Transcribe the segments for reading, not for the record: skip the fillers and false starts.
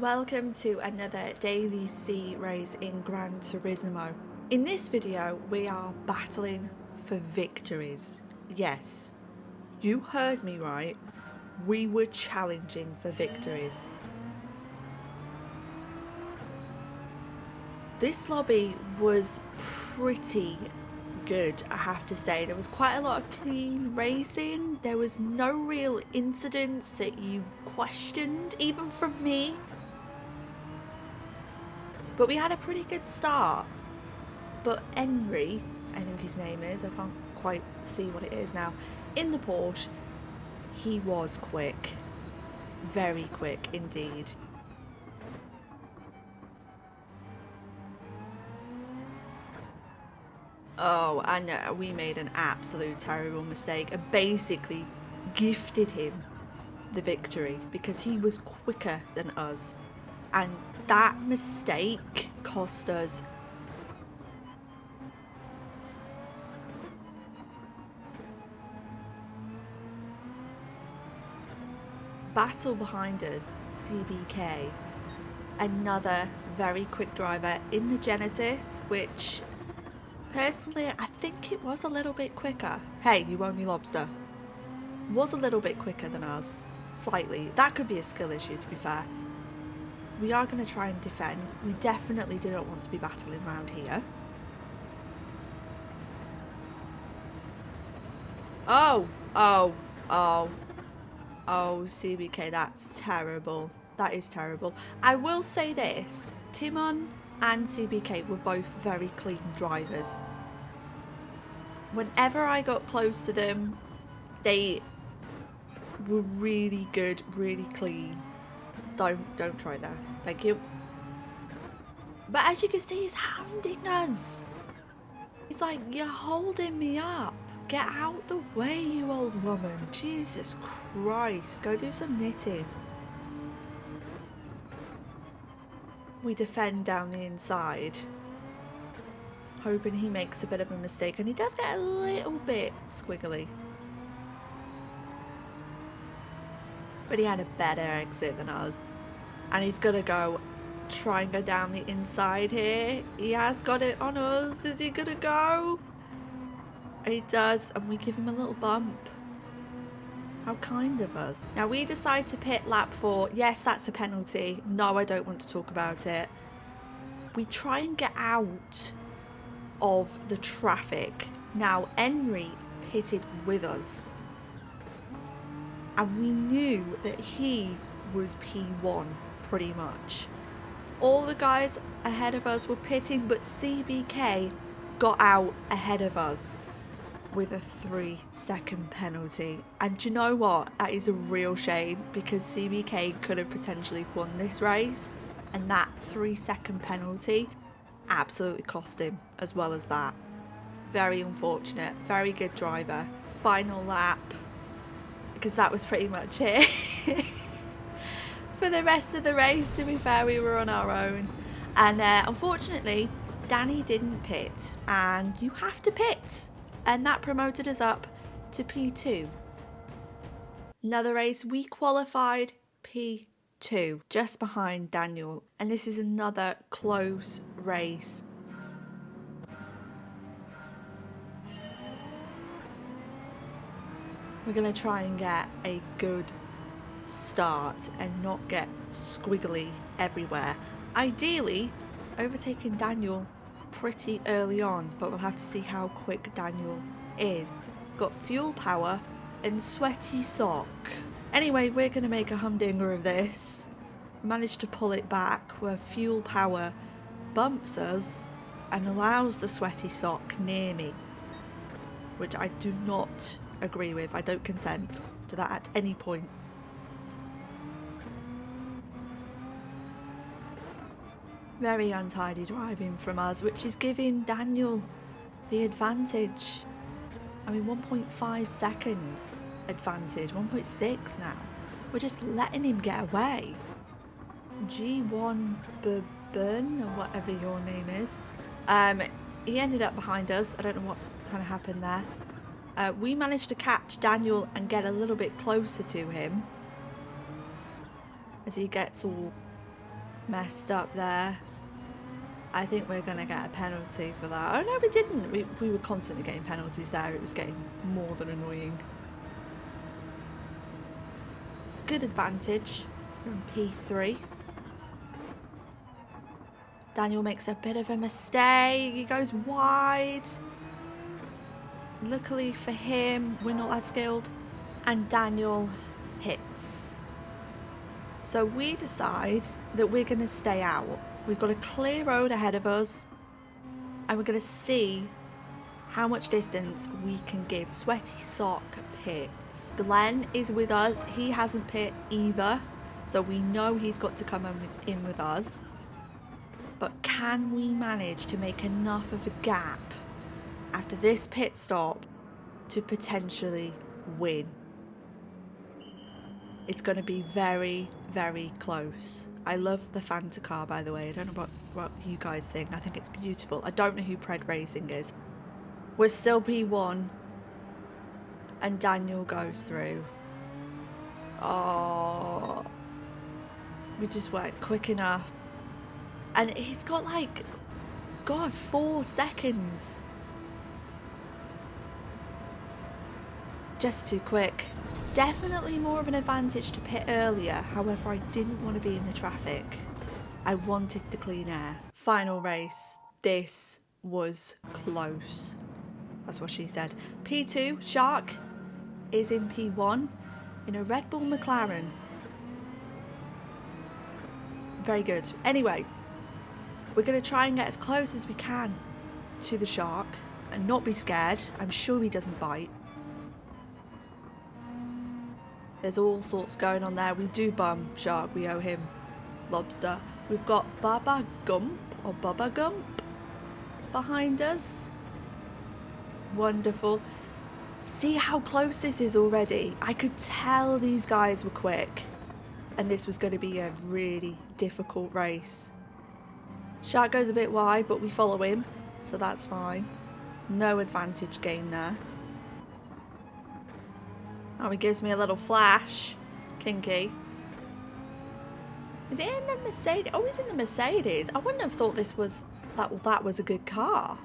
Welcome to another daily C race in Gran Turismo. In this video, we are battling for victories. Yes, you heard me right. We were challenging for victories. This lobby was pretty good, I have to say. There was quite a lot of clean racing. There was no real incidents that you questioned, even from me. But we had a pretty good start. But Henry, I think his name is, I can't quite see what it is now, in the Porsche, he was quick. Very quick indeed. Oh, and we made an absolute terrible mistake and basically gifted him the victory because he was quicker than us. And that mistake cost us. Battle behind us, CBK, another very quick driver in the Genesis, which personally I think it was a little bit quicker. Hey, you owe me lobster. Was a little bit quicker than us, slightly. That could be a skill issue, to be fair. We are going to try and defend. We definitely do not want to be battling around here. Oh, CBK, that's terrible. That is terrible. I will say this, Timon and CBK were both very clean drivers. Whenever I got close to them, they were really good, really clean. Don't try that. Thank you. But as you can see, he's hounding us. He's like, you're holding me up. Get out the way, you old woman. Jesus Christ. Go do some knitting. We defend down the inside, hoping he makes a bit of a mistake. And he does get a little bit squiggly. But he had a better exit than us. And he's going to go try and go down the inside here. He has got it on us. Is he going to go? And he does, and we give him a little bump. How kind of us. Now we decide to pit lap 4. Yes, that's a penalty. No, I don't want to talk about it. We try and get out of the traffic. Now Henry pitted with us. And we knew that he was P1 pretty much. All the guys ahead of us were pitting, but CBK got out ahead of us with a 3-second penalty. And do you know what? That is a real shame because CBK could have potentially won this race, and that 3-second penalty absolutely cost him as well as that. Very unfortunate. Very good driver. Final lap, because that was pretty much it. For the rest of the race, to be fair, we were on our own. And unfortunately, Danny didn't pit, and you have to pit. And that promoted us up to P2. Another race, we qualified P2, just behind Daniel. And this is another close race. We're going to try and get a good start and not get squiggly everywhere. Ideally, overtaking Daniel pretty early on, but we'll have to see how quick Daniel is. Got fuel power and sweaty sock. Anyway, we're going to make a humdinger of this. Managed to pull it back where fuel power bumps us and allows the sweaty sock near me, which I do not agree with. I don't consent to that at any point. Very untidy driving from us, which is giving Daniel the advantage. I mean, 1.5 seconds advantage, 1.6 now. We're just letting him get away. G1 Burn, or whatever your name is. He ended up behind us. I don't know what kind of happened there. We managed to catch Daniel and get a little bit closer to him as he gets all Messed up there. I think we're going to get a penalty for that. Oh no, we didn't. We were constantly getting penalties there. It was getting more than annoying. Good advantage from P3. Daniel makes a bit of a mistake. He goes wide. Luckily for him, we're not as skilled. And Daniel hits. So we decide that we're going to stay out. We've got a clear road ahead of us. And we're going to see how much distance we can give. Sweaty Sock pits. Glenn is with us. He hasn't pit either. So we know he's got to come in with us. But can we manage to make enough of a gap after this pit stop to potentially win? It's going to be very, very close. I love the Fanta car, by the way. I don't know what you guys think. I think it's beautiful. I don't know who Pred Racing is. We're still P1. And Daniel goes through. Oh. We just weren't quick enough. And he's got like, God, 4 seconds. Just too quick. Definitely more of an advantage to pit earlier. However, I didn't want to be in the traffic. I wanted the clean air. Final race. This was close. That's what she said. P2, Shark, is in P1 in a Red Bull McLaren. Very good. Anyway, we're going to try and get as close as we can to the Shark and not be scared. I'm sure he doesn't bite. There's all sorts going on there. We do bum Shark. We owe him lobster. We've got Baba Gump or Bubba Gump behind us. Wonderful. See how close this is already. I could tell these guys were quick. And this was going to be a really difficult race. Shark goes a bit wide, but we follow him. So that's fine. No advantage gain there. Oh, he gives me a little flash. Kinky. Is he in the Mercedes? Oh, he's in the Mercedes. I wouldn't have thought this was that was a good car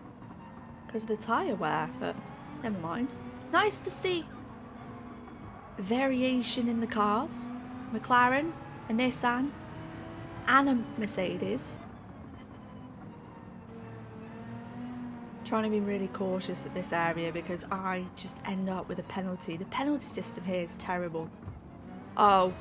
because of the tyre wear, but never mind. Nice to see variation in the cars. McLaren, a Nissan, and a Mercedes. Trying to be really cautious at this area because I just end up with a penalty. The penalty system here is terrible. Oh.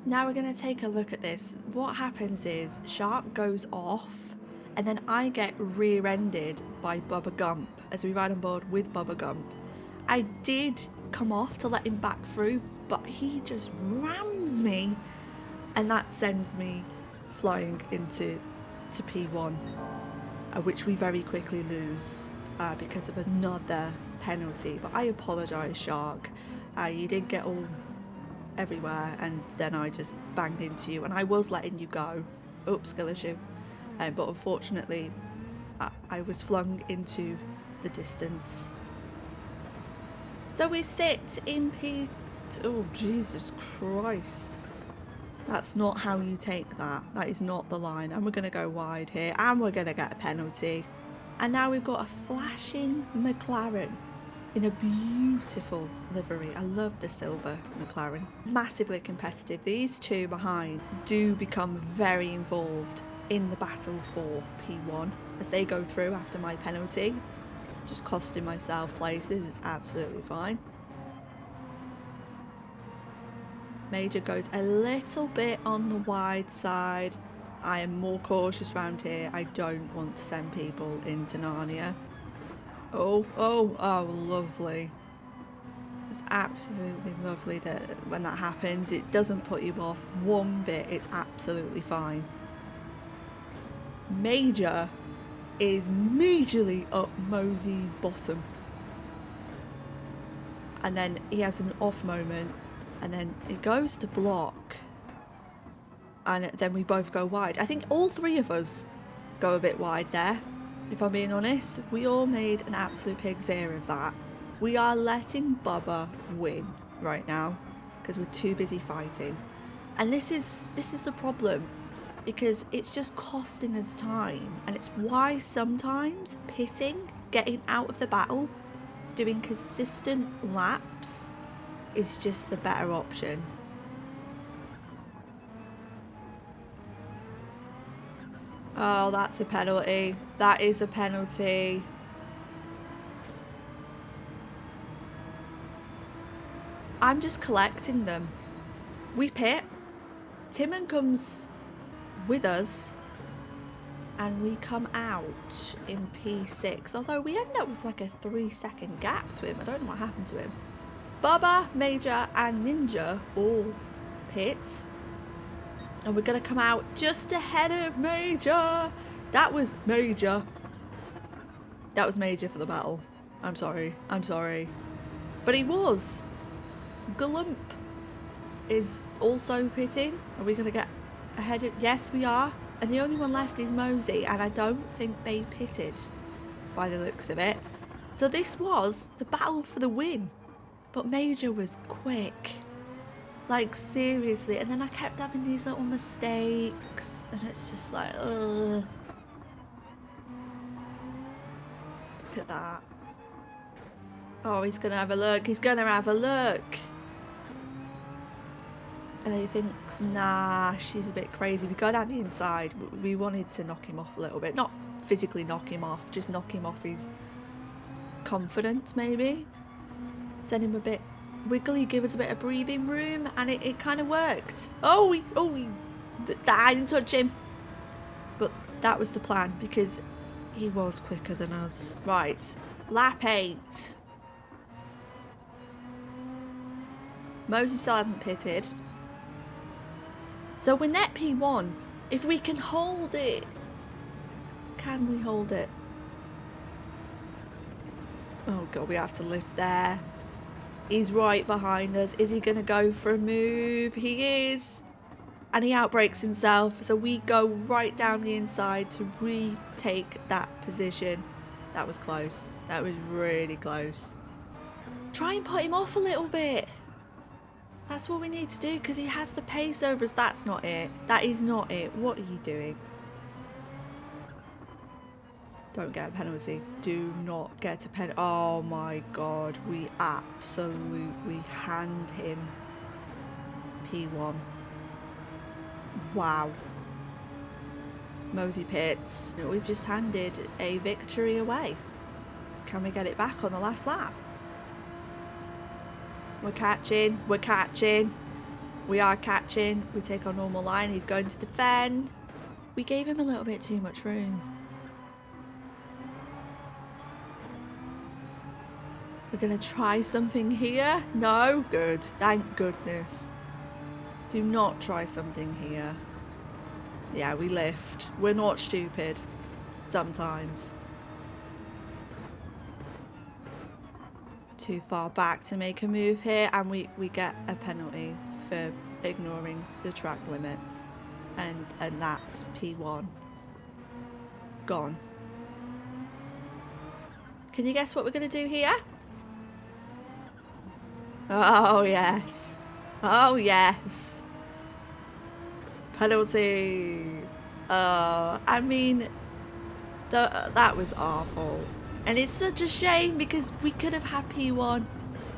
Now we're going to take a look at this. What happens is Shark goes off and then I get rear-ended by Bubba Gump as we ride on board with Bubba Gump. I did come off to let him back through, but he just rams me and that sends me flying into P1. Which we very quickly lose because of another penalty. But I apologise, Shark. You did get all everywhere and then I just banged into you and I was letting you go. Oops, skill issue. But unfortunately, I was flung into the distance. So we sit in P... Oh, Jesus Christ. That's not how you take that. That is not the line. And we're going to go wide here. And we're going to get a penalty. And now we've got a flashing McLaren in a beautiful livery. I love the silver McLaren. Massively competitive. These two behind do become very involved in the battle for P1 as they go through after my penalty. Just costing myself places is absolutely fine. Major goes a little bit on the wide side. I am more cautious around here. I don't want to send people into Narnia. Oh, lovely. It's absolutely lovely that when that happens, it doesn't put you off one bit. It's absolutely fine. Major is majorly up Mosey's bottom. And then he has an off moment. And then it goes to block. And then we both go wide. I think all three of us go a bit wide there. If I'm being honest, we all made an absolute pig's ear of that. We are letting Bubba win right now. Because we're too busy fighting. And this is the problem, because it's just costing us time, and it's why sometimes pitting, getting out of the battle, doing consistent laps is just the better option. Oh, that's a penalty. That is a penalty. I'm just collecting them. We pit. Timon comes with us. And we come out in P6. Although we end up with like a 3-second gap to him. I don't know what happened to him. Bubba, Major and Ninja all pit. And we're going to come out just ahead of Major. That was Major. That was Major for the battle. I'm sorry. I'm sorry. But he was. Glump is also pitting. Are we going to get ahead of... Yes, we are. And the only one left is Mosey. And I don't think they pitted by the looks of it. So this was the battle for the win. But Major was quick. Like, seriously. And then I kept having these little mistakes. And it's just like, ugh. Look at that. Oh, he's going to have a look. He's going to have a look. And he thinks, nah, she's a bit crazy. We go down the inside. We wanted to knock him off a little bit. Not physically knock him off. Just knock him off his confidence, maybe. Send him a bit wiggly, give us a bit of breathing room, and it kind of worked. I didn't touch him. But that was the plan, because he was quicker than us. Right, lap 8. Mosey still hasn't pitted. So we're net P1. If we can hold it, can we hold it? Oh God, we have to lift there. He's right behind us. Is he going to go for a move? He is. And he outbrakes himself. So we go right down the inside to retake that position. That was close. That was really close. Try and put him off a little bit. That's what we need to do, because he has the pace over us. That's not it. That is not it. What are you doing? Don't get a penalty. Do not get a penalty. Oh my God. We absolutely hand him P1. Wow. Mosey pits. We've just handed a victory away. Can we get it back on the last lap? We're catching. We're catching. We are catching. We take our normal line. He's going to defend. We gave him a little bit too much room. We're going to try something here. No? Good. Thank goodness. Do not try something here. Yeah, we lift. We're not stupid. Sometimes. Too far back to make a move here, and we get a penalty for ignoring the track limit. And that's P1. Gone. Can you guess what we're going to do here? Oh, yes. Oh, yes. Penalty. I mean, that was awful. And it's such a shame, because we could have had P1.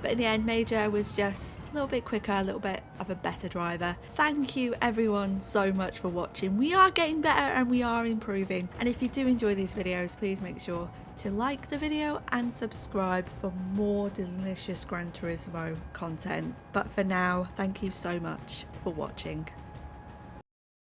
But in the end, Major was just a little bit quicker, a little bit of a better driver. Thank you everyone so much for watching. We are getting better and we are improving. And if you do enjoy these videos, please make sure to like the video and subscribe for more delicious Gran Turismo content. But for now, thank you so much for watching.